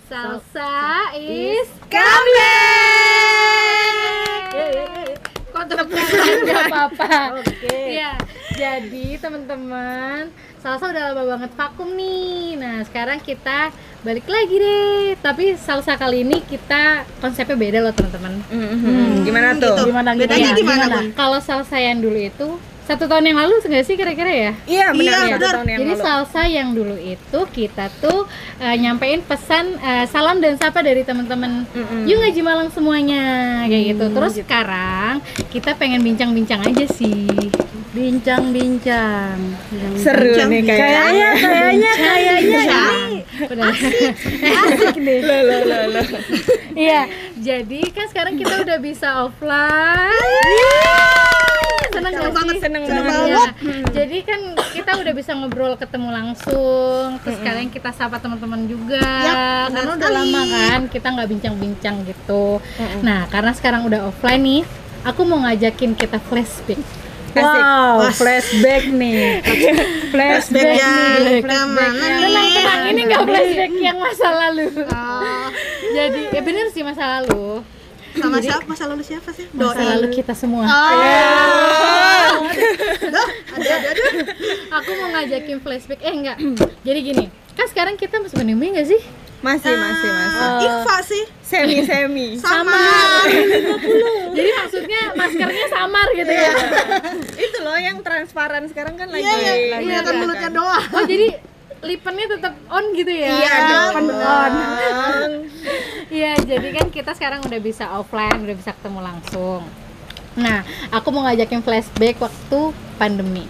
Salsa is comeback. Kok tepuk tangan nggak apa-apa. Oke. Iya, jadi teman-teman, Salsa udah lama banget vakum nih. Nah, sekarang kita balik lagi deh. Tapi Salsa kali ini kita konsepnya beda loh teman-teman. Gimana tuh? Gitu. Gimana? Bedanya gimana, Bun? Kalau Salsa yang dulu itu 1 tahun yang lalu nggak sih kira-kira ya? Iya benar, Iya, 1 tahun yang Jadi lalu. Salsa yang dulu itu kita tuh nyampein pesan salam dan sapa dari teman-teman Yuk Ngaji Malang semuanya kayak gitu. Terus sekarang kita pengen bincang-bincang aja sih. Bincang-bincang. Seru nih kayaknya. Kayaknya benar. Asik nih. Loh. Iya, jadi kan sekarang kita udah bisa offline. Seneng gak sih? Seneng Iya. banget. Jadi kan kita udah bisa ngobrol ketemu langsung. Terus sekalian kita sapa teman-teman juga. Yap, Karena benar udah sekali. lama kan kita nggak bincang-bincang gitu. Nah, karena sekarang udah offline nih, aku mau ngajakin kita flashback. Wow, Asik. flashback nih. Flashback yang kemana nih? Tenang, ini nggak flashback yang masa lalu. Oh, Jadi, ya bener sih masa lalu. sama siapa? Masa lalu siapa sih? Masa lalu kita semua. Ada. Aku mau ngajakin flashback. Enggak. Jadi gini, kan sekarang kita masih pandemi nggak sih? Masih. Ikhfa sih. Semi. Sama. Jadi maksudnya maskernya samar gitu ya. Itu loh yang transparan sekarang kan lagi. Iya, kelihatan ada mulutnya kan. doang. Oh, jadi lipennya tetap on gitu ya? Iya dong. On. Iya, jadi kan kita sekarang udah bisa offline, udah bisa ketemu langsung. Nah, aku mau ngajakin flashback waktu pandemi.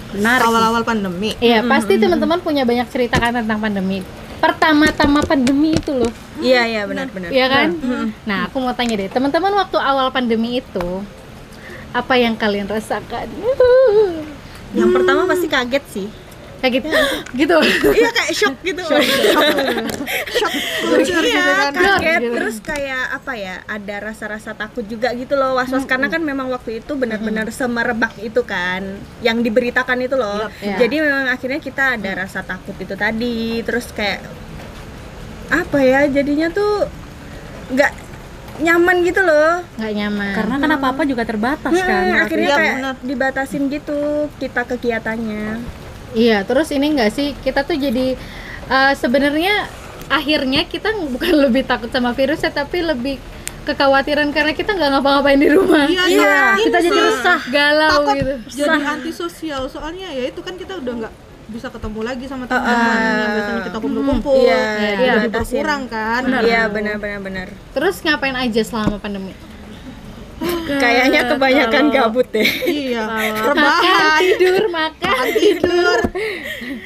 Menarik. Awal-awal pandemi. Iya, pasti teman-teman punya banyak cerita kan tentang pandemi. Pertama-tama pandemi itu loh, Iya, benar. iya kan? Nah, aku mau tanya deh, teman-teman waktu awal pandemi itu apa yang kalian rasakan? Yang pertama pasti kaget sih. Kayak gitu, gitu. Iya kayak shock gitu. Iya, kaget Gitu. terus kayak apa ya? Ada rasa-rasa takut juga gitu loh, was-was karena kan memang waktu itu benar-benar semerebak itu kan yang diberitakan itu loh. Iya. Jadi memang akhirnya kita ada rasa takut itu tadi. Terus kayak apa ya? Jadinya tuh nggak nyaman gitu loh. Nggak nyaman. Karena kan apa-apa juga terbatas kan. Akhirnya Iya, kayak benar. dibatasin gitu kita kegiatannya. Iya, terus ini enggak sih, kita tuh jadi sebenarnya akhirnya kita bukan lebih takut sama virusnya, tapi lebih kekhawatiran karena kita nggak ngapa-ngapain di rumah. Iya, kita jadi resah. Galau Takut gitu. jadi antisosial, soalnya ya itu kan kita udah nggak bisa ketemu lagi sama teman-teman yang biasanya kita kumpul-kumpul. Iya, jadi dibatasin. berkurang kan. Iya, benar. Terus ngapain aja selama pandemi? Kayaknya kebanyakan gabut deh. Iya, Makan, rebahan, makan. tidur.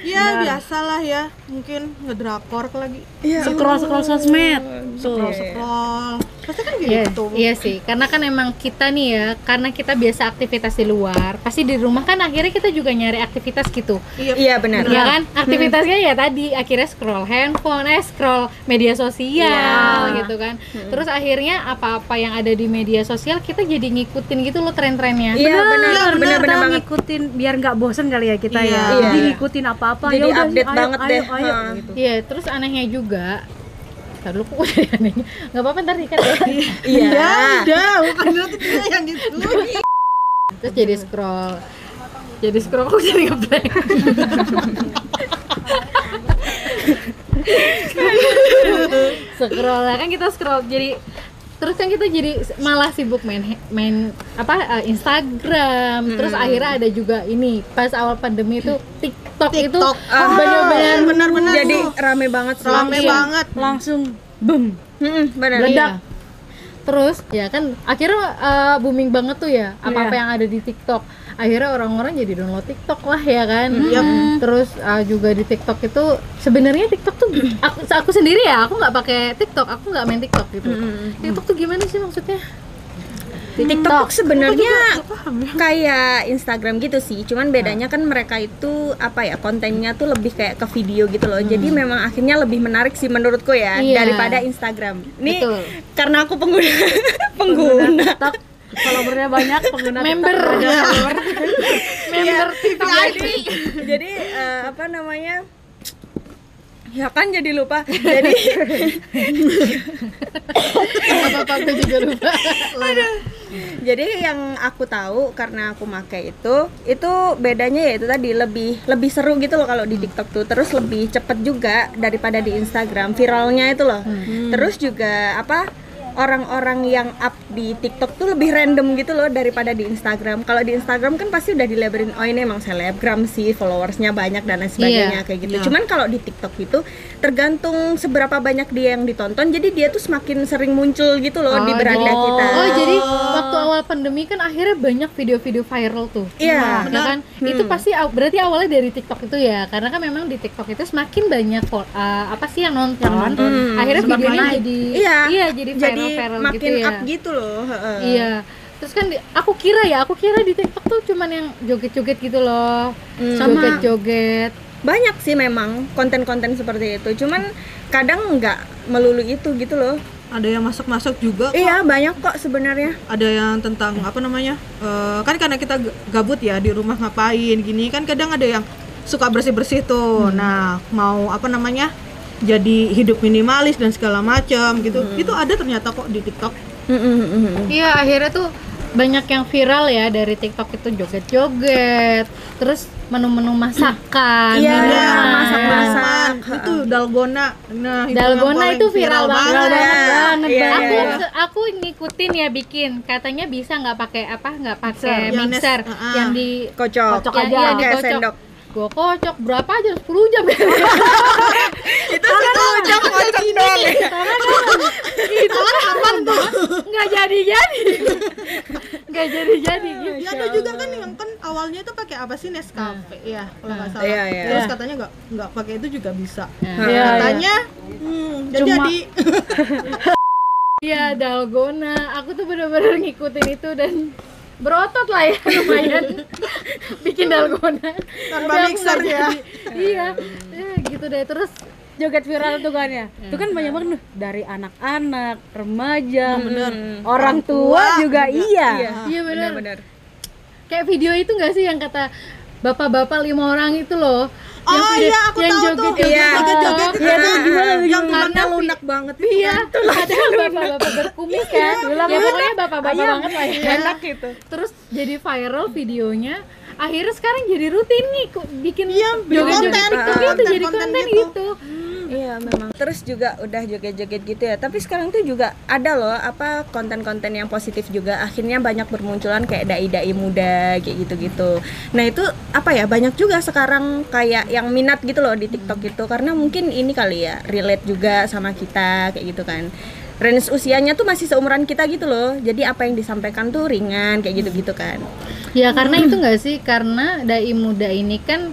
Ya biasalah ya, mungkin ngedrakor lagi. Scroll sosmed. Scroll. Pasti kan Iya, gitu. iya sih, karena kan emang kita nih ya, karena kita biasa aktivitas di luar, pasti di rumah kan akhirnya kita juga nyari aktivitas gitu. Iya, benar. Ya kan, aktivitasnya ya tadi akhirnya scroll handphone, scroll media sosial gitu kan. Terus akhirnya apa-apa yang ada di media sosial kita jadi ngikutin gitu loh tren-trennya. Iya, benar Kita banget. ngikutin biar nggak bosen kali ya kita Iya. ya. Iya. Jadi ngikutin apa-apa. Jadi Yaudah, update ayo, banget deh. ayo, Ha. gitu. Iya, terus anehnya juga. Ntar dulu kok udah anehnya. Nggak apa-apa ntar dikat ya. Iya. Udah, bukan itu dia yang gitu. Terus jadi scroll. Jadi scroll kok jadi ngeblank. Scroll lah kan kita scroll jadi terus kan kita jadi malah sibuk main Instagram. Terus akhirnya ada juga ini pas awal pandemi itu TikTok. Itu benar-benar benar-benar Jadi tuh. rame banget sih. Rame Iya. banget. Langsung boom. Benar. Iya. Terus ya kan akhirnya booming banget tuh ya apa-apa yang ada di TikTok. Akhirnya orang-orang jadi download TikTok lah ya kan. Terus juga di TikTok itu sebenarnya TikTok tuh aku sendiri ya aku nggak pakai TikTok, aku nggak main TikTok gitu. TikTok tuh gimana sih maksudnya? TikTok sebenarnya kayak Instagram gitu sih, cuman bedanya kan mereka itu apa ya, kontennya tuh lebih kayak ke video gitu loh. Jadi memang akhirnya lebih menarik sih menurutku ya Iya. daripada Instagram. Nih Betul. karena aku pengguna. TikTok followernya banyak, pengguna Member. TikTok banyak follower. Member TikTok. Jadi apa namanya? Ya kan jadi lupa. Jadi Apa-apa aku juga lupa. jadi yang aku tahu karena aku pakai itu bedanya ya itu tadi lebih seru gitu loh kalau di TikTok tuh. Terus lebih cepet juga daripada di Instagram, viralnya itu loh. Terus juga orang-orang yang up di TikTok tuh lebih random gitu loh daripada di Instagram. Kalau di Instagram kan pasti udah dilaberin, oh ini emang selebgram sih, followersnya banyak dan lain sebagainya kayak gitu. Cuman kalau di TikTok itu tergantung seberapa banyak dia yang ditonton, jadi dia tuh semakin sering muncul gitu loh di beranda kita. Oh, jadi waktu awal pandemi kan akhirnya banyak video-video viral tuh. Iya. Ya kan? Itu pasti berarti awalnya dari TikTok itu ya. Karena kan memang di TikTok itu semakin banyak apa sih yang nonton. Akhirnya videonya jadi jadi viral makin gitu ya. up gitu loh. Iya. Terus kan aku kira di TikTok tuh cuman yang joget-joget gitu loh. Joget-joget. Banyak sih memang konten-konten seperti itu. Cuman kadang nggak melulu itu gitu loh. Ada yang masak-masak juga kok. Iya, banyak kok sebenarnya. Ada yang tentang apa namanya? Kan karena kita gabut ya di rumah ngapain gini kan kadang ada yang suka bersih-bersih tuh. Nah, mau apa namanya? Jadi hidup minimalis dan segala macam gitu. Itu ada ternyata kok di TikTok. Iya, akhirnya tuh banyak yang viral ya dari TikTok itu joget-joget, terus menu-menu masakan, Iya, minuman. masak-masak. Itu dalgona. Nah, itu Dalgona yang itu paling viral banget. Iya, Aku ngikutin ya bikin, katanya bisa nggak pakai Mixer. mixer, yang di Kocok ya, aja iya, pakai dikocok. sendok. Gue kocok berapa aja 10 jam ya. Itu kocok doang ya. Itu kapan tuh? Nggak jadi-jadi. Nggak jadi-jadi gitu. Ya ada juga kan yang kan awalnya itu pakai apa sih Nescafe ya kalau nggak salah. Iya. Terus katanya nggak pakai itu juga bisa. Iya, Katanya jadi Iya, dalgona. Aku tuh bener-bener ngikutin itu dan berotot lah ya lumayan bikin dalgona tanpa Tapi aku mixer nggak ya. jadi. Iya, gitu deh. Terus Joget viral tuh kan ya. Itu kan banyak banget tuh, dari anak-anak, remaja, orang tua juga iya. iya Benar-benar. kayak video itu nggak sih yang kata bapak-bapak 5 orang itu loh. Oh iya, aku yang tahu joget tuh. Iya. Joget-joget itu. Iya, tuh gimana, Yang gimana? tulannya lunak banget itu. Iya, ada bapak-bapak berkumis kan. Ya pokoknya bapak-bapak banget lah ya. Enak gitu. Terus jadi viral videonya. Akhirnya sekarang jadi rutin nih bikin bikin joget-joget konten. TikTok itu jadi Konten konten gitu. gitu. Iya memang. Terus juga udah joget-joget gitu ya. Tapi sekarang tuh juga ada loh apa konten-konten yang positif juga. Akhirnya banyak bermunculan kayak dai-dai muda kayak gitu-gitu. Nah itu apa ya, banyak juga sekarang kayak yang minat gitu loh di TikTok itu, karena mungkin ini kali ya relate juga sama kita kayak gitu kan. Range usianya tuh masih seumuran kita gitu loh. Jadi apa yang disampaikan tuh ringan kayak gitu-gitu kan. Ya karena itu nggak sih, karena dai muda ini kan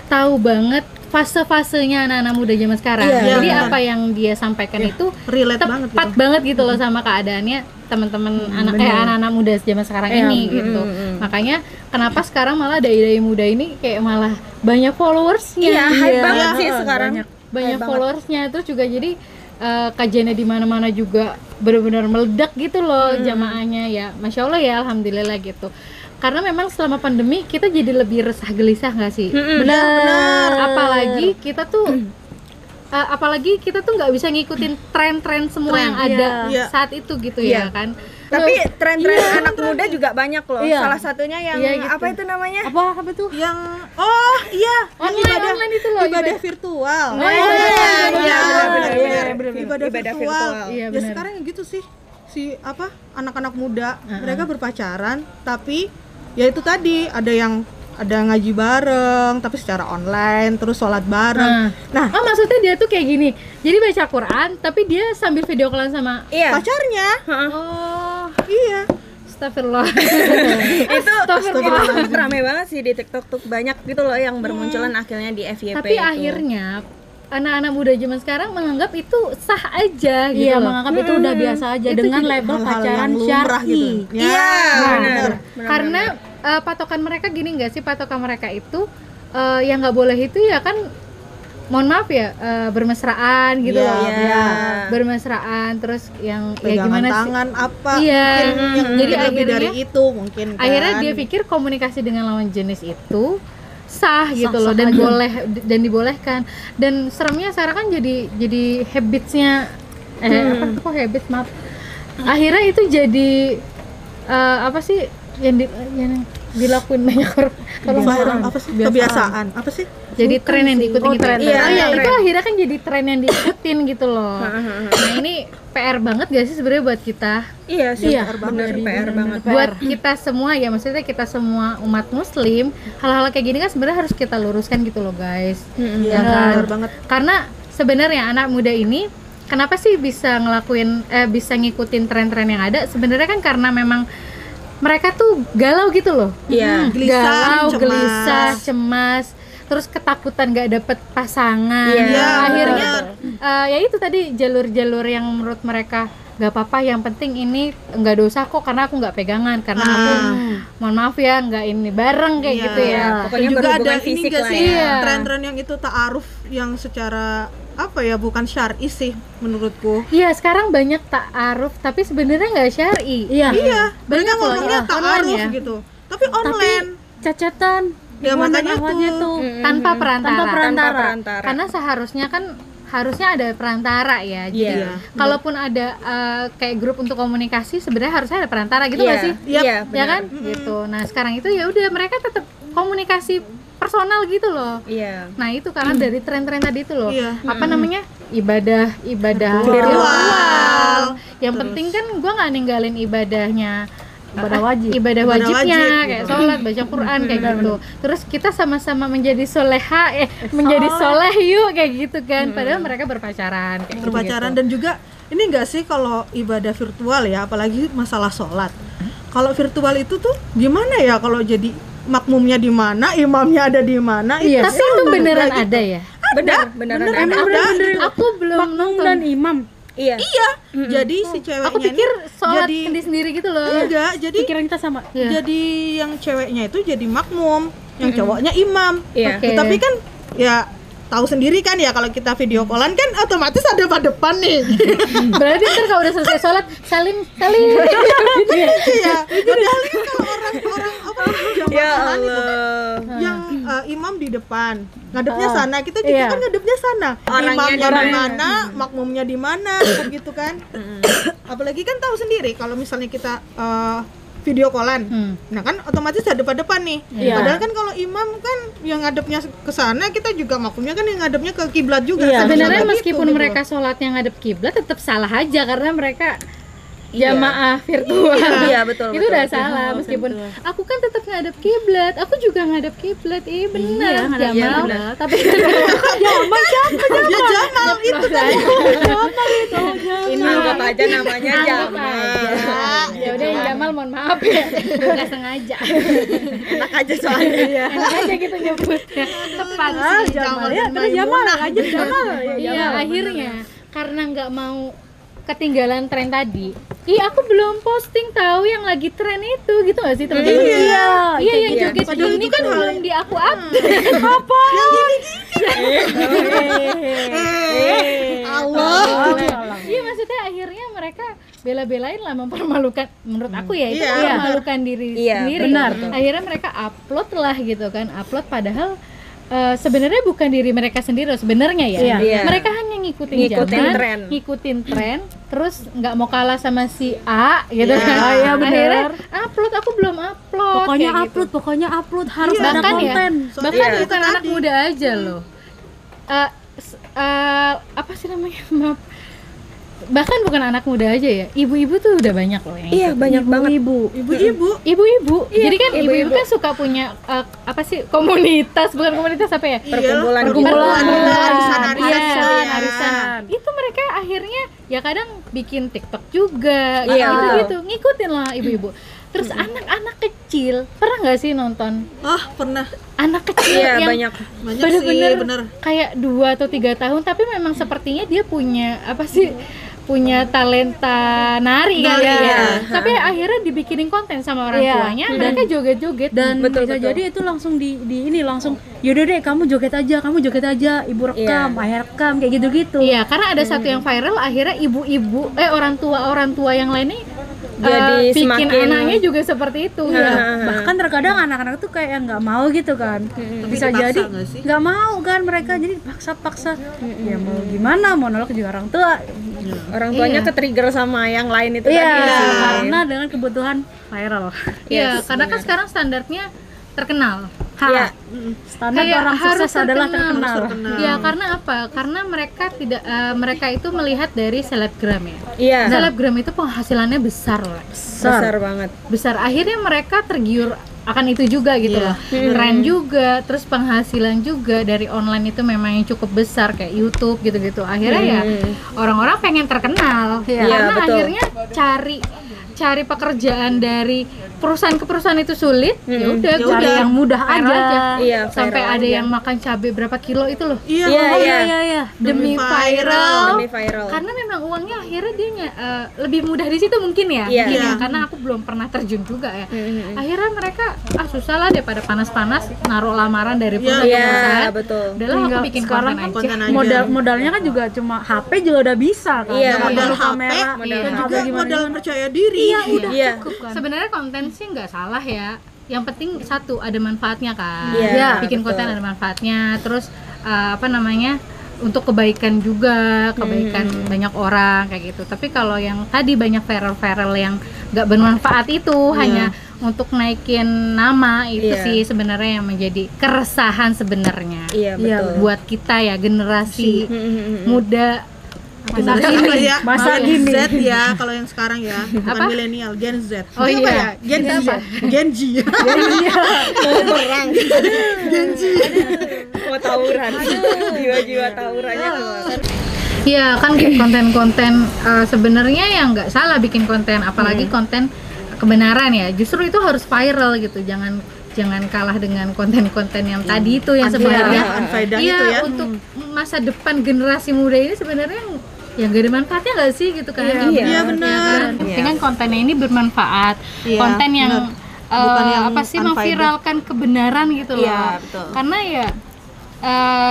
tahu banget fase-fasenya anak-anak muda zaman sekarang. Iya, Jadi benar. apa yang dia sampaikan itu Relate banget tepat gitu. banget gitu loh sama keadaannya teman-teman anak-anak muda zaman sekarang ini gitu. Makanya kenapa sekarang malah dai-dai muda ini kayak malah banyak followersnya. Iya, hype banget Iya, sih sekarang. Banyak followersnya, terus juga jadi kajiannya di mana-mana juga benar-benar meledak gitu loh jamaahnya ya. Masya Allah ya, alhamdulillah gitu. Karena memang selama pandemi kita jadi lebih resah gelisah nggak sih? Benar. Apalagi kita tuh nggak bisa ngikutin tren-tren semua yang ada Iya. saat itu gitu Iya. ya kan. Tapi tren-tren anak muda juga banyak loh. Iya. Salah satunya yang Iya, gitu. apa itu namanya? Apa tuh? Yang Online itu loh, ibadah virtual. Oh, iya, benar. Ibadah virtual. Iya, Ya benar. sekarang gitu sih. Si anak-anak muda mereka berpacaran tapi ya itu tadi ada ngaji bareng tapi secara online, terus sholat bareng. Nah, Oh maksudnya dia tuh kayak gini, jadi baca Quran tapi dia sambil video callan sama Iya. pacarnya. oh Iya. astagfirullah. Itu Astagfirullah. rame banget sih di TikTok tuh, banyak gitu loh yang bermunculan akhirnya di FYP Tapi itu. akhirnya anak-anak muda zaman sekarang menganggap itu sah aja gitu Iya, loh. menganggap itu udah biasa aja Itu dengan jadi label hal-hal pacaran yang lumrah syar'i. gitu. Iya, benar. Karena patokan mereka gini nggak sih, patokan mereka itu yang nggak boleh itu ya kan, mohon maaf ya, bermesraan gitu Iya, loh. iya. Bermesraan terus yang ya Pegangan gimana sih? tangan apa Iya. mungkin yang Jadi lebih akhirnya- dari itu mungkin kan. Akhirnya dia pikir komunikasi dengan lawan jenis itu sah gitu loh, dan dan dibolehkan. Dan seremnya sekarang kan jadi habitsnya kok habits, maaf, akhirnya itu jadi apa sih yang dilakuin banyak orang, apa sih kebiasaan apa sih, jadi tren yang diikutin gitu. Iya, Itu akhirnya kan jadi tren yang diikutin gitu loh. Nah ini PR banget gak sih sebenarnya buat kita? Iya sih, PR banget. Buat kita semua ya, maksudnya kita semua umat muslim, hal-hal kayak gini kan sebenarnya harus kita luruskan gitu loh guys. Iya, benar banget. Karena sebenarnya anak muda ini kenapa sih bisa bisa ngikutin tren-tren yang ada? Sebenarnya kan karena memang mereka tuh galau gitu loh. Iya, gelisah, cemas, terus ketakutan gak dapet pasangan. Akhirnya ya itu tadi jalur-jalur yang menurut mereka gak apa-apa, yang penting ini nggak dosa kok karena aku nggak pegangan, karena aku mohon maaf ya nggak ini bareng kayak gitu ya. Pokoknya juga ada fisik ini gak lah sih ya. tren-tren yang itu ta'aruf yang secara apa ya, bukan syar'i sih menurutku. Iya, sekarang banyak ta'aruf tapi sebenarnya nggak syar'i. Iya, mereka banyak loh, ngomongnya ta'aruf ya. gitu, tapi online. Cacatan Ya makanya tuh Tanpa perantara. Karena Karena seharusnya kan harusnya ada perantara ya. Jadi kalaupun ada kayak grup untuk komunikasi, sebenarnya harusnya ada perantara gitu nggak sih? Iya, Ya kan? Gitu. Nah, sekarang itu ya udah mereka tetap komunikasi personal gitu loh. Iya. Nah, itu karena dari tren-tren tadi itu loh. Iya. Apa namanya? Ibadah virtual. Yang penting kan gua nggak ninggalin ibadahnya. Ibadah wajibnya kayak sholat, baca Quran kayak gitu. Terus kita sama-sama menjadi soleha, menjadi soleh yuk kayak gitu kan. Padahal mereka berpacaran kayak berpacaran gitu. Dan juga ini enggak sih kalau ibadah virtual ya, apalagi masalah sholat. Kalau virtual itu tuh gimana ya, kalau jadi makmumnya di mana, imamnya ada di mana? Iya, tapi itu beneran ada ya? Beneran ada. Aku belum nonton. Dan imam. Iya. Jadi si ceweknya Aku pikir sholat jadi sendiri gitu loh. enggak, jadi Pikiran kita sama. jadi yang ceweknya itu jadi makmum, yang cowoknya imam. Iya. Oke. Tapi kan ya tahu sendiri kan ya, kalau kita video callan kan otomatis ada pada depan nih. Berarti ntar kalau udah selesai sholat salim. Iya. Padahal kan kalau orang-orang apa jamaah Ya itu Allah. yang imam di depan, ngadepnya sana, kita juga kan ngadepnya sana. Imamnya di mana, makmumnya di mana, kan gitu kan. Apalagi kan tahu sendiri kalau misalnya kita video callan, nah kan otomatis ada depan nih. Padahal kan kalau imam kan yang ngadepnya ke sana, kita juga makmumnya kan yang ngadepnya ke kiblat juga. Sebenarnya Sama meskipun gitu, mereka sholat yang ngadep kiblat tetap salah aja karena mereka jamaah virtual. Iya, betul. Itu udah salah, meskipun aku kan tetap ngadep kiblat, aku juga ngadep kiblat. Benar, Jamal. Tapi Jamal siapa? Ya Jamal itu tadi. ini Anggap aja namanya anggap Jamal. aja. Ya udah yang Jamal mohon maaf ya, nggak sengaja. Enak aja soalnya. Enak aja gitu nyebutnya. Tepat sih Jamal Jamal. dan Maimunah. Iya, akhirnya karena nggak mau ketinggalan tren tadi. Aku belum posting tahu yang lagi tren itu gitu nggak sih teman-teman? Iya yang joget Padahal ini itu kan kan belum di aku update. Apa? Allah. Iya, maksudnya akhirnya mereka bela-belain lah, mempermalukan menurut aku ya, itu Iya. mempermalukan diri sendiri. benar. Akhirnya mereka upload lah gitu kan, padahal sebenarnya bukan diri mereka sendiri loh sebenarnya ya. Iya. Mereka hanya ngikutin zaman, ngikutin tren, terus nggak mau kalah sama si A gitu kan. Iya, benar. Akhirnya upload, aku belum upload. Pokoknya upload harus ada Bahkan ya, konten. bahkan Iya. bukan anak muda aja loh. Apa sih namanya? Maaf. Bahkan bukan anak muda aja ya, ibu-ibu tuh udah banyak loh yang Iya, ikut. banyak banget. Ibu-ibu. Jadi kan ibu-ibu kan suka punya apa sih, komunitas, bukan komunitas apa ya? Perkumpulan arisan. Itu mereka akhirnya ya kadang bikin TikTok juga, gitu ngikutin lah ibu-ibu. Terus anak-anak kecil, pernah nggak sih nonton? Pernah. Anak kecil yang banyak bener-bener sih, bener. kayak 2 atau 3 tahun, tapi memang sepertinya dia punya apa sih? Punya talenta nari kan ya. Tapi akhirnya dibikinin konten sama orang tuanya, mereka joget-joget Dan bisa jadi itu langsung di ini langsung, yaudah deh kamu joget aja, ibu rekam, ayah rekam, kayak gitu-gitu. Iya, karena ada satu yang viral, akhirnya ibu-ibu orang tua yang lainnya Jadi bikin semakin- anaknya juga seperti itu ya. Bahkan terkadang anak-anak tuh kayak nggak mau gitu kan. Bisa dipaksa jadi nggak sih? nggak mau kan mereka, jadi paksa-paksa. Ya mau gimana, mau nolak juga orang tua. Orang tuanya ke-trigger sama yang lain itu Iya, tadi. karena dengan kebutuhan viral. Iya, Yes, karena kan sekarang standarnya terkenal. Iya. Standar Kayak orang harus sukses adalah terkenal. Ya karena apa? Karena mereka tidak mereka itu melihat dari selebgram ya. Iya. Selebgram itu penghasilannya besar loh. Besar banget. Besar. Akhirnya mereka tergiur akan itu juga gitu loh. Tren juga, terus penghasilan juga dari online itu memang yang cukup besar kayak YouTube gitu-gitu. Akhirnya ya orang-orang pengen terkenal. Iya, Karena betul. akhirnya cari pekerjaan dari perusahaan ke perusahaan itu sulit, ya udah Ya cari udah. yang mudah Viral aja. Iya, Sampai viral ada aja. yang makan cabai berapa kilo itu loh. Iya, Iya, ngomong iya. Demi viral. Demi viral. Karena memang uangnya akhirnya dia lebih mudah di situ mungkin ya. Iya. Mungkin ya, Iya. karena aku belum pernah terjun juga ya. Akhirnya mereka susah lah daripada panas-panas naruh lamaran dari perusahaan ke Iya, perusahaan. betul. Udahlah aku Tinggal bikin sekarang konten aja. konten aja. Modalnya kan juga cuma HP juga udah bisa kan. Iya, Nggak modal perlu HP, kamera, modal dan HP. juga modal percaya diri. Iya, udah Iya. cukup kan. Sebenarnya konten sih nggak salah ya. Yang penting satu ada manfaatnya kan. Iya, Bikin betul. konten ada manfaatnya. Terus apa namanya? Untuk kebaikan juga, kebaikan banyak orang kayak gitu. Tapi kalau yang tadi banyak viral-viral yang nggak bermanfaat itu hanya untuk naikin nama itu Iya. sih sebenarnya yang menjadi keresahan sebenarnya. Iya, Iya, betul. Buat kita ya generasi muda masa Generasi kini. ya, masa Gen gini. Z ya, kalau yang sekarang ya, bukan Apa? milenial, Gen Z. Oh Itu iya. apa ya? Gen Itu Z. apa? Gen Z. Perang. Mau tawuran. Jiwa-jiwa tawurannya keluar. Iya kan konten-konten sebenarnya yang nggak salah bikin konten, apalagi konten kebenaran ya. Justru itu harus viral gitu. Jangan kalah dengan konten-konten yang tadi itu yang sebenarnya unfaedah iya, itu ya. untuk masa depan generasi muda ini sebenarnya yang gak ada manfaatnya nggak sih gitu kan? Iya, benar. Kan? Dengan kontennya ini bermanfaat, Iya, konten yang benar. Bukan yang apa sih unfaedah. memviralkan kebenaran gitu loh. Iya, betul. Karena ya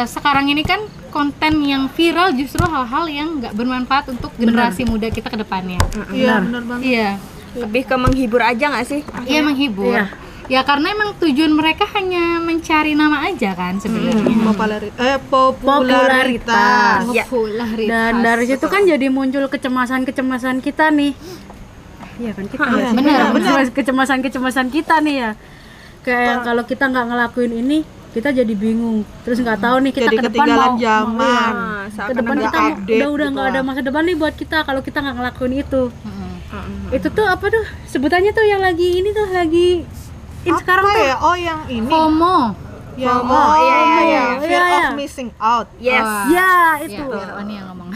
sekarang ini kan konten yang viral justru hal-hal yang nggak bermanfaat untuk generasi muda kita ke depannya. Iya, benar banget. Iya, Lebih ke menghibur aja nggak sih? iya menghibur. Iya. Ya karena emang tujuan mereka hanya mencari nama aja kan sebenarnya. Popularitas. Ya. Popularitas. Dan dari situ kan jadi muncul kecemasan-kecemasan kita nih. Iya kan kita nggak sih? benar. Kecemasan-kecemasan kita nih ya. Kayak kalau kita nggak ngelakuin ini, kita jadi bingung. Terus nggak tahu nih kita Jadi ke depan ketinggalan mau zaman. ke depan nggak kita update udah gitu nggak ada lah. masa depan nih buat kita kalau kita nggak ngelakuin itu. Itu tuh apa tuh sebutannya tuh yang lagi ini tuh lagi sekarang Apa tuh ya? Oh, yang ini. FOMO. Yang FOMO, iya. Fear Iya, iya. of missing out. Yes. ya Ya, itu. oh, ini yang ngomong.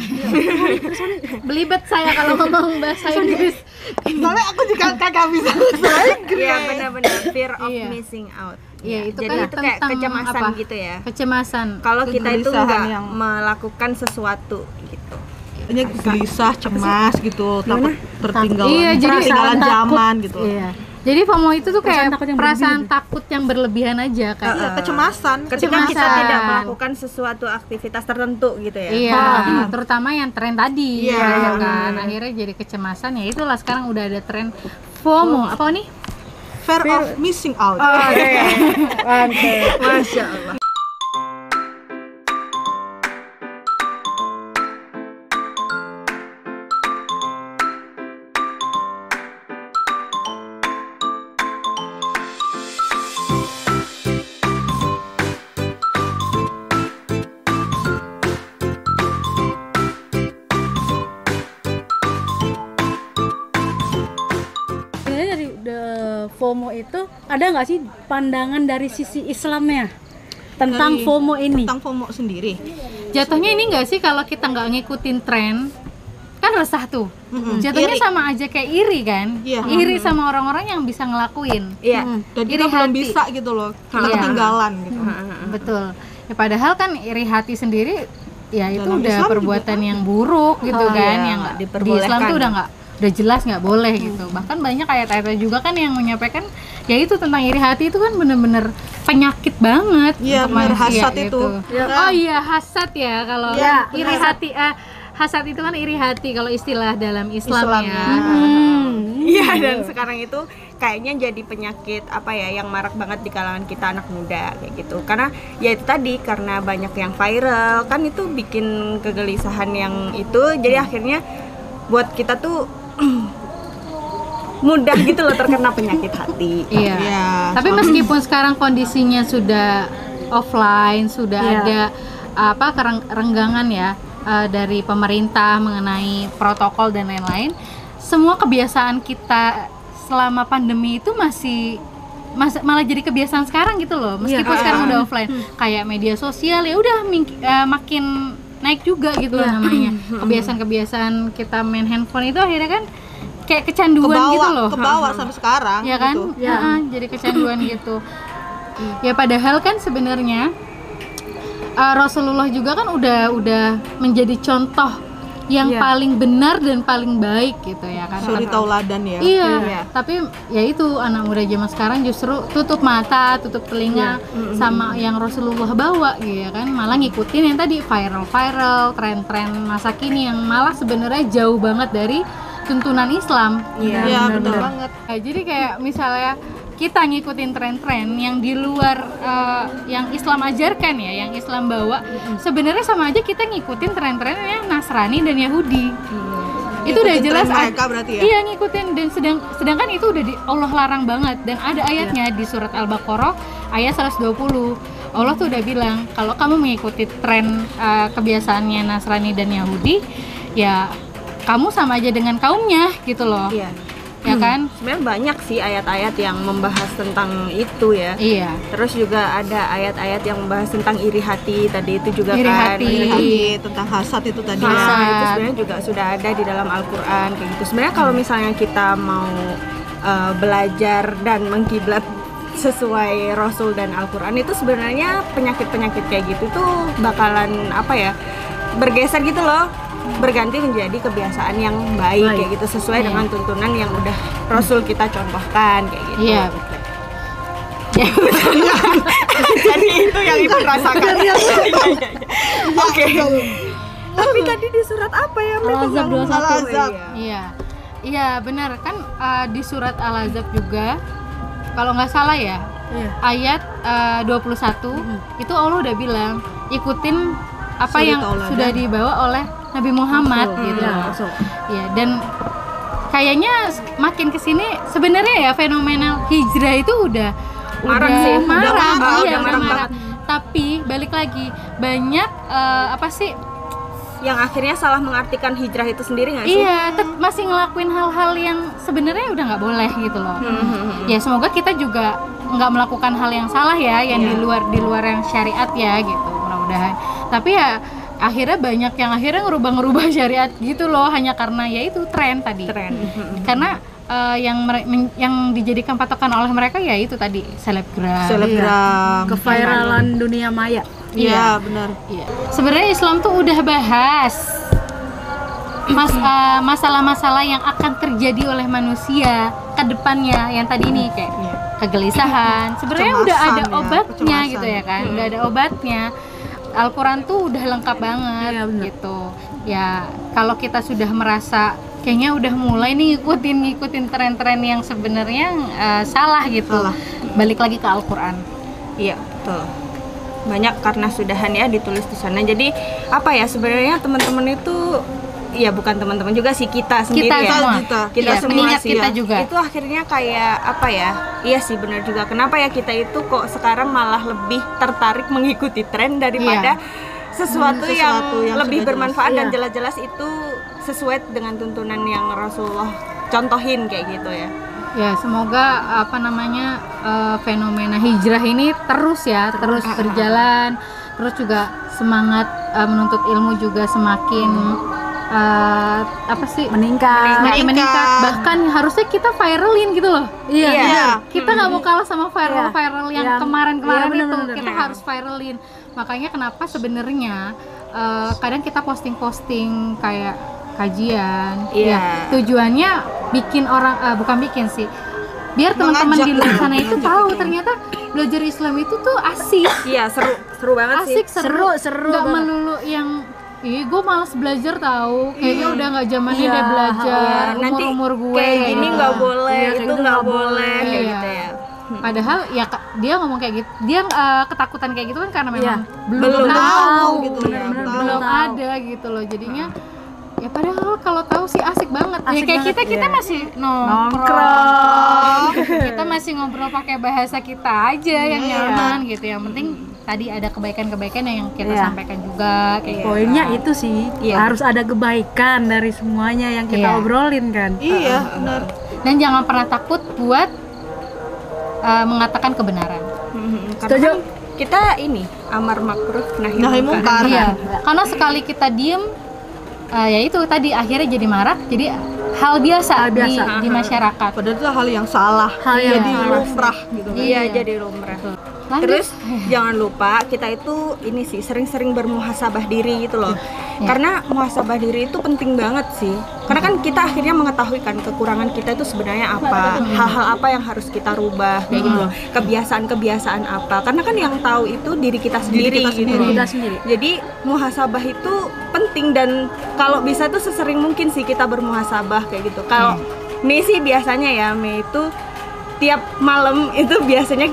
Belibet saya kalau ngomong bahasa Inggris. Soalnya aku juga kagak bisa bahasa Inggris. Iya, benar-benar fear of Iya. missing out. Iya, itu Jadi kan itu kayak tentang kecemasan apa? gitu ya. Kecemasan. Kalau kita itu Kegelisahan nggak yang- melakukan sesuatu gitu. Hanya gelisah, cemas gitu, takut tertinggal, Iya, jadi ketinggalan takut. zaman gitu. Iya. Jadi FOMO itu tuh kayak Perasaan takut yang perasaan takut yang berlebihan aja kayak. Iya, kecemasan. Ketika kita Kecemasan. tidak melakukan sesuatu aktivitas tertentu gitu ya. Iya, terutama yang tren tadi, Iya. ya kan. Akhirnya jadi kecemasan ya itulah sekarang udah ada tren FOMO. Apa nih? Fear of missing out. Masya Allah. Sebenarnya dari FOMO itu ada nggak sih pandangan dari sisi Islamnya tentang Dari- FOMO ini? Tentang FOMO sendiri. Jatuhnya ini enggak sih kalau kita nggak ngikutin tren kan resah tuh. Jatuhnya Iri. sama aja kayak iri kan? Iya. Iri sama orang-orang yang bisa ngelakuin. Iya. Dan Iri kita belum hati. bisa gitu loh. Kita Iya. ketinggalan gitu. Betul. Ya padahal kan iri hati sendiri ya itu Dalam udah Islam perbuatan juga yang buruk gitu kan, iya, yang nggak di diperbolehkan. Islam tuh udah jelas nggak boleh gitu. Bahkan banyak ayat-ayat juga kan yang menyampaikan ya itu tentang iri hati itu kan bener-bener penyakit banget Iya, untuk bener, manusia hasad gitu. itu. Oh iya hasad ya kalau Iya, iri hati hasad itu kan iri hati kalau istilah dalam Islam, Islam, ya. ya. Iya, dan sekarang itu kayaknya jadi penyakit apa ya yang marak banget di kalangan kita anak muda kayak gitu. Karena ya itu tadi, karena banyak yang viral kan itu bikin kegelisahan yang itu, jadi akhirnya buat kita tuh mudah gitu loh terkena penyakit hati. Iya. Tapi meskipun sekarang kondisinya sudah offline, sudah ada renggangan ya dari pemerintah mengenai protokol dan lain-lain, semua kebiasaan kita selama pandemi itu malah jadi kebiasaan sekarang gitu loh. Meskipun sekarang udah offline, kayak media sosial ya udah makin naik juga gitu loh namanya. Kebiasaan-kebiasaan kita main handphone itu akhirnya kan kayak kecanduan gitu loh. Kebawa sampai sekarang ya kan? gitu. Jadi kecanduan gitu. Ya padahal kan sebenarnya Rasulullah juga kan udah menjadi contoh yang paling benar dan paling baik gitu ya kan. Suri tauladan ya. Iya. Tapi ya itu anak muda zaman sekarang justru tutup mata, tutup telinga sama yang Rasulullah bawa gitu ya kan. Malah ngikutin yang tadi viral, tren-tren masa kini yang malah sebenarnya jauh banget dari tuntunan Islam. Iya, betul banget. Nah, jadi kayak misalnya kita ngikutin tren-tren yang di luar yang Islam ajarkan ya, yang Islam bawa, sebenarnya sama aja kita ngikutin tren-trennya Nasrani dan Yahudi. Itu udah jelas mereka berarti ya. Iya, ngikutin, dan sedangkan itu udah Allah larang banget, dan ada ayatnya di surat Al-Baqarah ayat 120. Allah tuh udah bilang kalau kamu mengikuti tren kebiasaannya Nasrani dan Yahudi, ya kamu sama aja dengan kaumnya gitu loh. Iya. Ya kan? Sebenarnya banyak sih ayat-ayat yang membahas tentang itu ya. Iya. Terus juga ada ayat-ayat yang membahas tentang iri hati tadi itu juga Iri kan. hati. Iri hati, tentang hasad itu tadi ya. Nah, itu sebenarnya juga sudah ada di dalam Al-Qur'an kayak gitu. Sebenarnya kalau misalnya kita mau belajar dan mengkiblat sesuai Rasul dan Al-Qur'an, itu sebenarnya penyakit-penyakit kayak gitu tuh bakalan bergeser gitu loh, berganti menjadi kebiasaan yang baik kayak gitu, sesuai dengan tuntunan yang udah Rasul kita contohkan kayak gitu. Iya, betul. Jadi itu yang ibu rasakan. Oke. Tapi tadi di surat apa ya? Al-Ahzab 21. Iya, benar kan, di surat Al-Ahzab juga kalau nggak salah ya, ayat 21 itu Allah udah bilang ikutin apa Suri yang tauladan sudah dibawa oleh Nabi Muhammad gitu. Ya, dan kayaknya makin kesini sebenarnya ya fenomena hijrah itu udah Marak sih, marak, udah marak marak. Tapi balik lagi banyak yang akhirnya salah mengartikan hijrah itu sendiri nggak sih? Iya, masih ngelakuin hal-hal yang sebenarnya udah nggak boleh gitu loh. Ya semoga kita juga nggak melakukan hal yang salah ya, yang di luar yang syariat ya gitu, mudah-mudahan. Tapi ya akhirnya banyak yang akhirnya ngerubah syariat gitu loh, hanya karena ya itu tren tadi. Karena yang dijadikan patokan oleh mereka ya itu tadi selebgram, Keviralan dunia maya. Iya, benar. Iya. Sebenarnya Islam tuh udah bahas masalah-masalah yang akan terjadi oleh manusia ke depannya, yang tadi ini kayak kegelisahan. Sebenarnya udah ada obatnya gitu ya kan. Udah ada obatnya. Al-Quran tuh udah lengkap banget gitu. Ya, kalau kita sudah merasa kayaknya udah mulai nih ngikutin tren-tren yang sebenarnya salah gitu. Balik lagi ke Al-Quran. Iya, betul. Banyak karena sudahan ya ditulis di sana. Jadi apa ya, sebenarnya teman-teman itu ya bukan teman-teman juga sih, kita sendiri kita semua sih kita juga. Itu akhirnya kayak apa ya? Iya sih, benar juga. Kenapa ya kita itu kok sekarang malah lebih tertarik mengikuti tren daripada sesuatu yang lebih bermanfaat dan jelas-jelas itu sesuai dengan tuntunan yang Rasulullah contohin kayak gitu ya. Ya, semoga fenomena hijrah ini terus berjalan, terus juga semangat menuntut ilmu juga semakin meningkat. Bahkan harusnya kita viralin gitu loh. Iya. Kita nggak mau kalah sama viral yang kemarin-kemarin itu. Kita harus viralin. Makanya kenapa sebenarnya kadang kita posting kayak kajian, ya tujuannya bikin orang bukan bikin sih, biar teman-teman di luar sana itu tahu ternyata belajar Islam itu tuh asik. Iya, seru banget asik, sih. Seru. Nggak melulu yang Ih, gue malas belajar tahu. Kayaknya udah nggak zamannya dia belajar. nanti Umur gue kayak gini nggak boleh, Iya, kayak itu gitu nggak nggak boleh kayak Iya. gitu ya. Padahal ya dia ngomong kayak gitu. Dia ketakutan kayak gitu kan karena memang belum Belum tahu tahu gitu ya. bener-bener belum tahu. ada gitu loh. Jadinya ya padahal kalau tahu sih asik banget. Ya Asik kayak banget, kita iya. masih nongkrong. Kita masih ngobrol pakai bahasa kita aja yang nyaman gitu. Yang penting tadi ada kebaikan-kebaikan yang kita Iya. sampaikan juga kayak gitu. Poinnya itu sih, harus ada kebaikan dari semuanya yang kita Iya. obrolin kan. Iya, benar. Dan jangan pernah takut buat mengatakan kebenaran. Karena kan kita ini amar ma'ruf nahi Nahi munkar. munkar. Iya, karena sekali kita diem, ya itu tadi akhirnya jadi marak, jadi hal biasa, di masyarakat. Padahal itu hal yang salah. yang Jadi salah. lumrah gitu. Iya, jadi lumrah. Lanjut. Terus jangan lupa kita itu ini sih sering-sering bermuhasabah diri gitu loh. Karena muhasabah diri itu penting banget sih. Karena kan kita akhirnya mengetahui kan kekurangan kita itu sebenarnya apa, hal-hal apa yang harus kita rubah kayak gitu loh. Kebiasaan-kebiasaan apa. Karena kan yang tahu itu diri kita sendiri gitu. Kita sendiri. Jadi muhasabah itu penting dan kalau bisa tuh sesering mungkin sih kita bermuhasabah kayak gitu. Kalau Mei sih biasanya ya, Mei itu tiap malam itu biasanya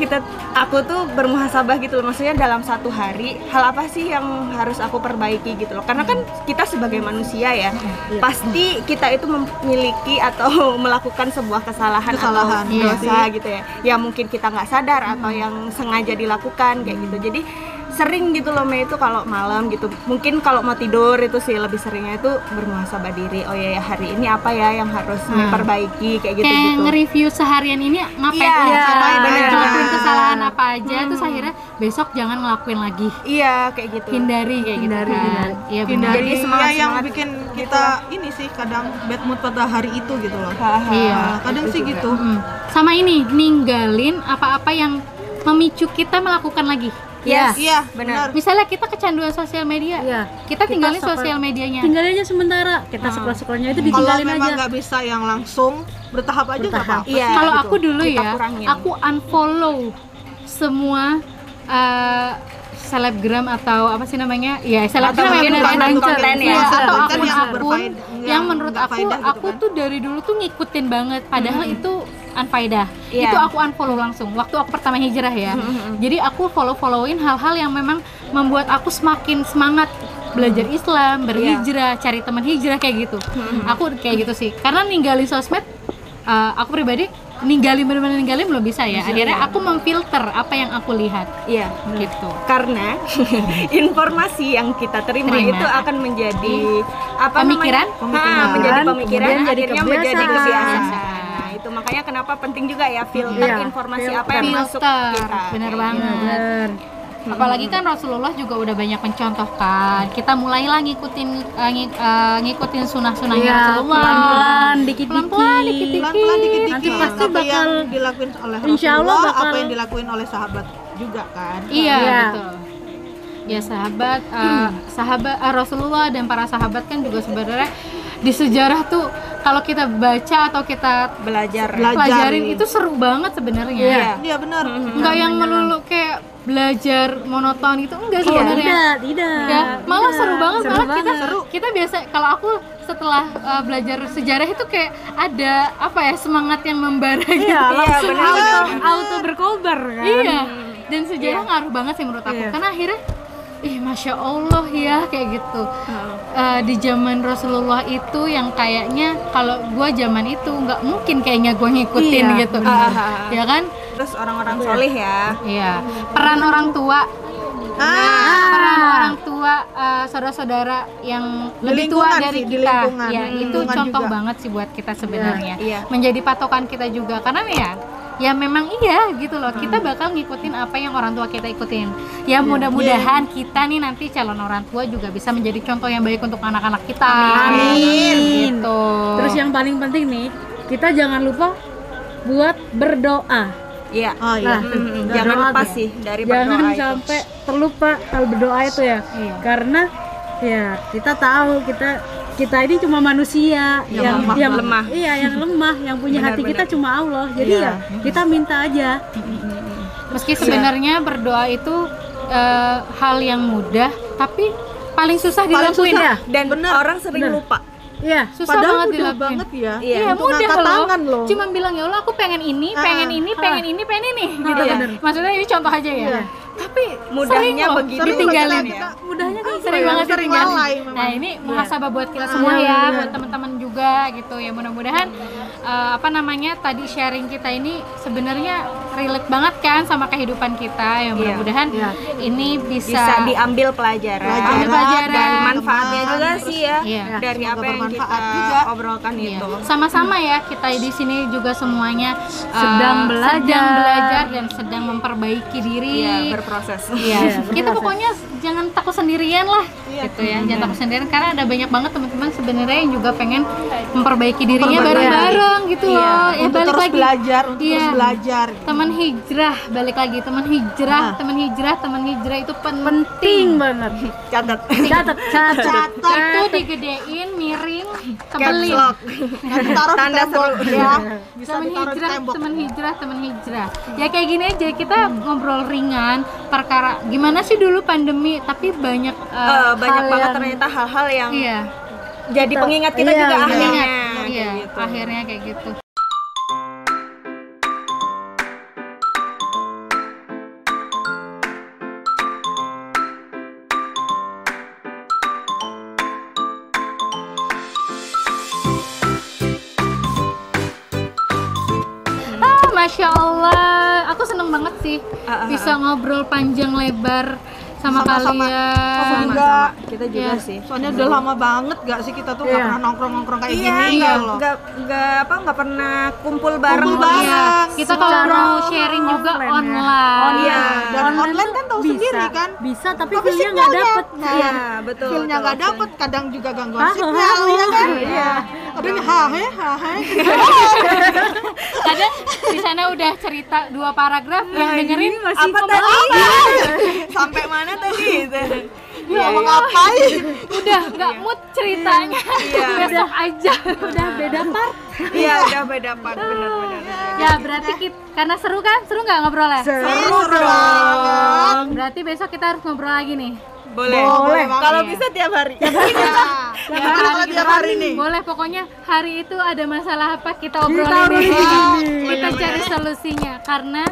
aku tuh bermuhasabah gitu loh. Maksudnya dalam satu hari hal apa sih yang harus aku perbaiki gitu loh. Karena kan kita sebagai manusia ya, pasti kita itu memiliki atau melakukan sebuah kesalahan atau dosa gitu ya. Yang mungkin kita nggak sadar atau yang sengaja dilakukan kayak gitu. Jadi sering gitu loh Mei itu kalau malam gitu. Mungkin kalau mau tidur itu sih lebih seringnya itu bermuhasabah diri. Oh ya hari ini apa ya yang harus memperbaiki kayak gitu Kayak gitu. nge-review seharian ini ngapain Iya, aja, benar. ngelakuin kesalahan apa aja, terus akhirnya besok jangan ngelakuin lagi. Iya kayak gitu. Hindari kayak gitu kan. Iya benar. Jadi Jadi semangat- yang semangat bikin kita ini sih kadang bad mood pada hari itu gitu loh. Iya. Kadang sih gitu. Sama ini ninggalin apa-apa yang memicu kita melakukan lagi. Yes, Iya, benar. Misalnya kita kecanduan sosial media, Iya. kita tinggalin sosial medianya. Tinggalin aja sementara. Kita scroll-scrollnya itu Kalau ditinggalin memang aja. nggak bisa yang langsung bertahap aja nggak apa-apa. Iya. Kalau gitu. aku dulu Kita ya, kurangin. aku unfollow semua selebgram atau apa sih namanya? Ya, selebgram Atau yang mungkin benar-benar konten ya. Iya, atau Konten yang akun-akun berfaedah, yang menurut nggak aku faedah gitu aku kan. tuh dari dulu tuh ngikutin banget padahal itu unfaedah. Iya. Itu aku unfollow langsung waktu aku pertama hijrah ya. Jadi aku follow-followin hal-hal yang memang membuat aku semakin semangat belajar Islam, berhijrah, cari teman hijrah kayak gitu. Aku kayak gitu sih. Karena ninggalin sosmed aku pribadi benar-benar ninggalin belum bisa ya. Akhirnya aku memfilter apa yang aku lihat Iya. gitu. Karena informasi yang kita terima Terima. itu akan menjadi apa Pemikiran? namanya? Menjadi pemikiran, kemudian jadi akhirnya menjadi kebiasaan. kebiasaan. Nah, itu makanya kenapa penting juga ya filter Iya, informasi filter. apa yang masuk ke Filter, kita. bener Kayak banget. Bener. Apalagi kan Rasulullah juga udah banyak mencontohkan. Kita mulailah ngikutin sunnah-sunnahnya Iya, Rasulullah. pelan-pelan, dikit-dikit. Pelan-pelan, dikit-dikit. Pelan-pelan dikit-dikit. Nanti pasti apa yang bakal- dilakuin oleh Insya Allah Rasulullah, bakal- apa yang dilakuin oleh sahabat juga kan. Iya, Iya. betul. Ya sahabat Rasulullah dan para sahabat kan juga sebenarnya di sejarah tuh kalau kita baca atau kita belajar. pelajarin itu seru banget sebenarnya. Iya. Iya benar. Enggak yang melulu kayak belajar monoton gitu, enggak sebenarnya. Tidak. Ya, malah seru banget, Seru malah kita banget. kita biasa kalau aku setelah belajar sejarah itu kayak ada apa ya semangat yang membara gitu. Iya, langsung benar. auto berkobar kan. Iya. Dan sejarah ngaruh banget sih menurut aku. Iya. Karena akhirnya Masya Allah ya kayak gitu. Di zaman Rasulullah itu yang kayaknya kalau gua zaman itu nggak mungkin kayaknya gua ngikutin Iya, gitu. benar. Ya kan? Terus orang-orang soleh ya. Iya. Peran orang tua peran orang tua saudara-saudara yang Di lebih tua lingkungan dari sih, di kita lingkungan. ya itu Lingkungan contoh juga. banget sih buat kita sebenarnya Iya. menjadi patokan kita juga karena ya memang iya gitu loh kita bakal ngikutin apa yang orang tua kita ikutin ya mudah-mudahan kita nih nanti calon orang tua juga bisa menjadi contoh yang baik untuk anak-anak kita Amin. gitu. Terus yang paling penting nih, kita jangan lupa buat berdoa. Iya. Oh iya. Jangan Berdoa lepas tuh. sih dari berdoa Jangan itu. sampai terlupa kalau berdoa itu ya. Iya. Karena ya kita tahu kita ini cuma manusia yang lemah. Iya, yang lemah, yang punya hati kita cuma Allah. Jadi ya kita minta aja. Meski sebenarnya berdoa itu hal yang mudah, tapi paling susah paling dilakuin susah. ya. Dan orang sering lupa. Iya. Susah Padahal banget mudah dilakuin. banget ya. Iya, untuk mudah ngangkat loh. tangan loh. Cuma bilang ya Allah aku pengen ini, pengen ini, pengen ini, pengen ini, gitu Iya. kan. Maksudnya ini contoh aja ya. Iya. Tapi Mudahnya sering loh begitu. ditinggalin. kita mudahnya kan Sering ya, banget sering ditinggalin. lalai memang. Nah ini muhasabah buat kita semua ya, buat teman-teman juga gitu ya. Mudah-mudahan apa namanya tadi sharing kita ini sebenarnya relate banget kan sama kehidupan kita ya. Mudah-mudahan ini Bisa bisa diambil pelajaran. Ambil pelajaran. Dan manfaatnya juga sih ya. Iya. Dari Semoga apa yang bermanfaat kita juga. obrolkan Iya. itu. Sama-sama ya kita di sini juga semuanya Sedang belajar. dan sedang memperbaiki diri. Iya, berproses. Iya, kita pokoknya jangan takut sendirian lah, gitu ya. Jangan takut sendirian karena ada banyak banget teman-teman sebenarnya yang juga pengen memperbaiki dirinya bareng-bareng gitu loh. Ya Untuk balik terus lagi. belajar, untuk Iya. terus belajar. Teman hijrah, balik lagi teman hijrah itu Penting banget. Catat. Catat. Itu digedein, miring, Caps tebelin. lock. Nanti taruh di Tanda tembok seru. ya. Bisa teman ditaruh di tembok. teman hijrah. Ya kayak gini aja kita ngobrol ringan perkara gimana sih dulu pandemi, tapi banyak Banyak hal banget yang- ternyata hal-hal yang Iya, jadi pengingat kita Iya, juga iya. akhirnya. iya, Kayak gitu. akhirnya kayak gitu. Masya Allah, aku seneng banget sih bisa ngobrol panjang lebar sama Sama-sama. kalian. Aku juga. Kita juga Iya. sih. Soalnya udah lama banget gak sih kita tuh nggak pernah nongkrong-nongkrong kayak Iya, gini gitu loh. nggak pernah kumpul bareng. Kumpul bareng. Iya, kita kalau mau sharing juga online. Iya. Dan online kan tahu sendiri kan. Bisa tapi Tapi feelnya nggak sinyalnya. dapet. Nah, Iya, betul. Feelnya betul. nggak dapet, kadang juga gangguan Ah, sinyal ah, ya kan. Iya. Kadang hahe. Kadang di sana udah cerita 2 paragraf yang dengerin masih Apa tadi? Sampai mana tadi? Ya mau ngapain? udah nggak mood ceritanya. Besok aja. Udah beda part. Iya, udah beda part, benar-benar. Ya berarti karena seru kan? Seru nggak ngobrolnya? Seru dong. Berarti besok kita harus ngobrol lagi nih. Boleh. banget. Kalau Iya. bisa tiap hari. Kalau tiap hari nih. Boleh, pokoknya hari itu ada masalah apa kita obrolin obrolin nih. di sini. Kita cari solusinya karena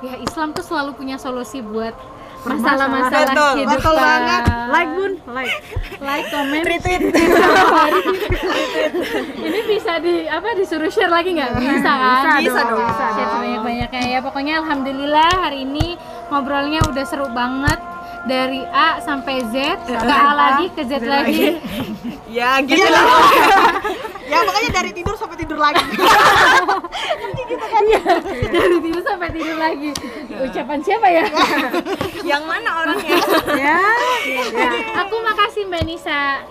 ya Islam tuh selalu punya solusi buat masalah-masalah Betul, hidup. betul banget. Like bun, like. Like, comment. Retweet. Ini bisa disuruh share lagi nggak? Bisa kan? Bisa dong. Share sebanyak-banyaknya ya. Pokoknya alhamdulillah hari ini ngobrolnya udah seru banget. Dari A sampai Z, ke A lagi, ke Z lagi. Ya, gitu lah. Ya pokoknya dari tidur sampai tidur lagi. Dari tidur sampai tidur lagi. Ucapan siapa ya? Yang mana orangnya? Ya. Aku makasih Mbak Nisa.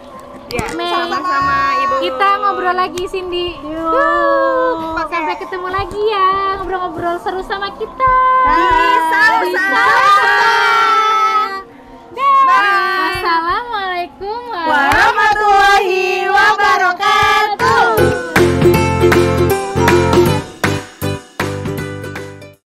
Ya, Mei. sama-sama Ibu. Kita ngobrol lagi Cindy. Sampai ketemu lagi ya. Ngobrol-ngobrol seru sama kita. Bisa.